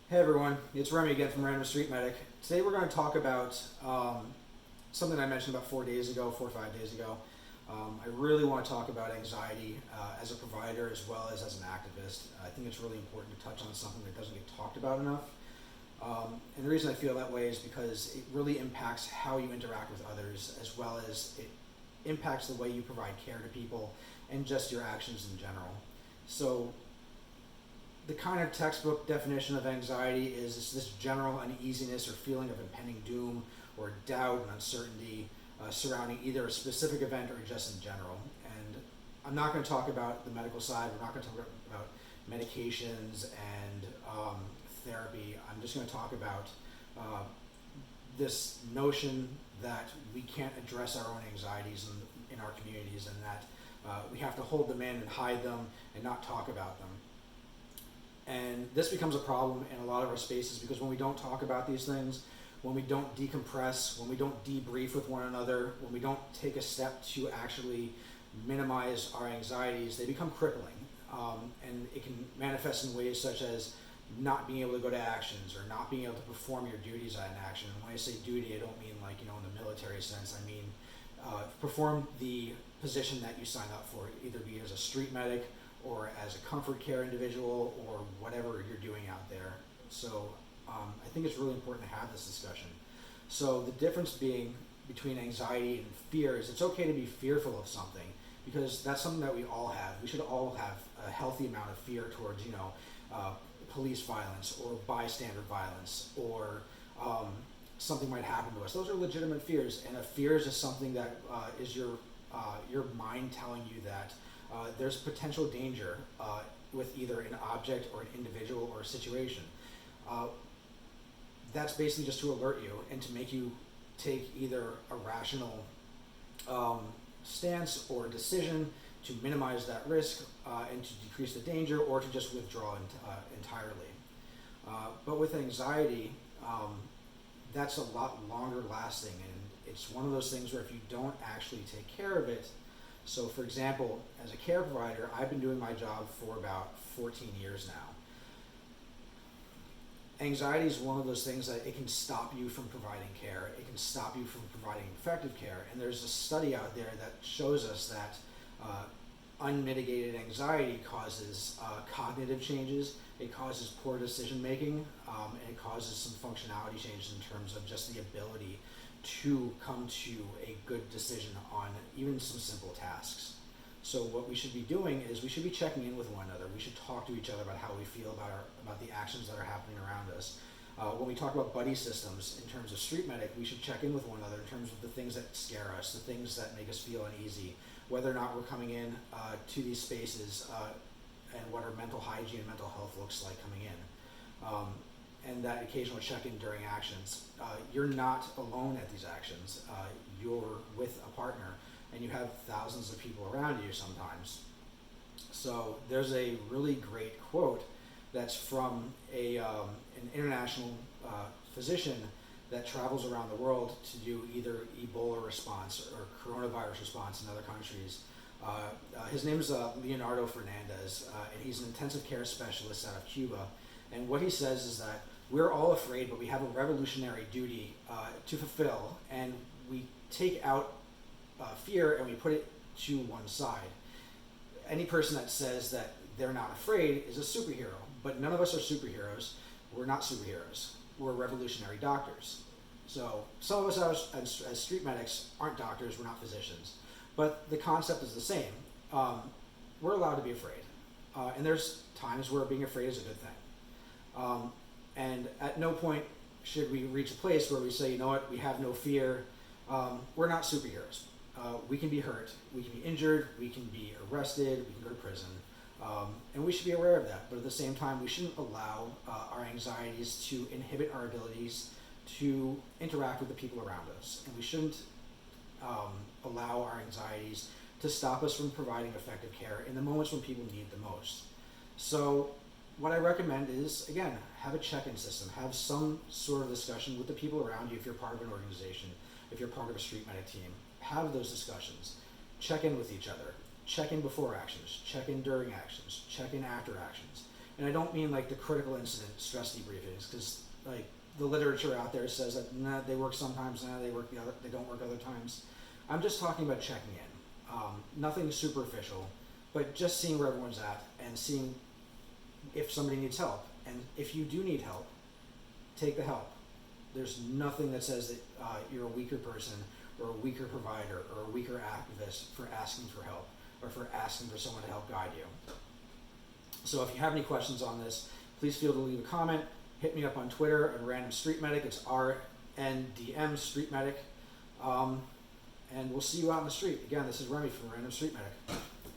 Hey everyone, it's Remy again from Random Street Medic. Today we're going to talk about something I mentioned about 4 days ago, 4 or 5 days ago. I really want to talk about anxiety as a provider as well as an activist. I think it's really important to touch on something that doesn't get talked about enough. And the reason I feel that way is because it really impacts how you interact with others as well as it impacts the way you provide care to people and just your actions in general. So the kind of textbook definition of anxiety is this general uneasiness or feeling of impending doom or doubt and uncertainty surrounding either a specific event or just in general. And I'm not going to talk about the medical side. We're not going to talk about medications and therapy. I'm just going to talk about this notion that we can't address our own anxieties in our communities, and that we have to hold them in and hide them and not talk about them. And this becomes a problem in a lot of our spaces because when we don't talk about these things, when we don't decompress, when we don't debrief with one another, when we don't take a step to actually minimize our anxieties, they become crippling. And it can manifest in ways such as not being able to go to actions or not being able to perform your duties at an action. And when I say duty, I don't mean like, in the military sense. I mean perform the position that you sign up for, either be as a street medic or as a comfort care individual or whatever you're doing out there. So I think it's really important to have this discussion. So the difference being between anxiety and fear is it's okay to be fearful of something because that's something that we all have. We should all have a healthy amount of fear towards, police violence or bystander violence or something might happen to us. Those are legitimate fears, and a fear is just something that is your mind telling you that there's potential danger with either an object or an individual or a situation. That's basically just to alert you and to make you take either a rational stance or decision to minimize that risk and to decrease the danger, or to just withdraw entirely. But with anxiety, that's a lot longer lasting, and it's one of those things where if you don't actually take care of it. So for example, as a care provider, I've been doing my job for about 14 years now. Anxiety is one of those things that it can stop you from providing care. It can stop you from providing effective care. And there's a study out there that shows us that unmitigated anxiety causes cognitive changes, it causes poor decision making, and it causes some functionality changes in terms of just the ability to come to a good decision on even some simple tasks. So what we should be doing is we should be checking in with one another. We should talk to each other about how we feel about the actions that are happening around us. When we talk about buddy systems in terms of street medic, we should check in with one another in terms of the things that scare us, the things that make us feel uneasy, whether or not we're coming in to these spaces and what our mental hygiene and mental health looks like coming in. And that occasional check-in during actions. You're not alone at these actions. You're with a partner, and you have thousands of people around you sometimes. So there's a really great quote that's from an international physician that travels around the world to do either Ebola response or coronavirus response in other countries. His name is Leonardo Fernandez, and he's an intensive care specialist out of Cuba. And what he says is that we're all afraid, but we have a revolutionary duty to fulfill, and we take out fear and we put it to one side. Any person that says that they're not afraid is a superhero, but none of us are superheroes. We're not superheroes. We're revolutionary doctors. So some of us as street medics aren't doctors, we're not physicians, but the concept is the same. We're allowed to be afraid, and there's times where being afraid is a good thing. And at no point should we reach a place where we say, you know what, we have no fear. We're not superheroes. We can be hurt, we can be injured, we can be arrested, we can go to prison, and we should be aware of that. But at the same time, we shouldn't allow our anxieties to inhibit our abilities to interact with the people around us. And we shouldn't allow our anxieties to stop us from providing effective care in the moments when people need the most. So what I recommend is, again, have a check-in system. Have some sort of discussion with the people around you if you're part of an organization, if you're part of a street medic team. Have those discussions. Check in with each other. Check in before actions. Check in during actions. Check in after actions. And I don't mean like the critical incident stress debriefings, because like the literature out there says that nah, they work sometimes, nah, they don't work other times. I'm just talking about checking in. Nothing superficial, but just seeing where everyone's at and seeing if somebody needs help. And if you do need help, take the help. There's nothing that says that you're a weaker person or a weaker provider or a weaker activist for asking for help or for asking for someone to help guide you. So if you have any questions on this, please feel to leave a comment. Hit me up on Twitter at Random Street Medic. It's RNDM Street Medic. And we'll see you out in the street. Again, this is Remy from Random Street Medic.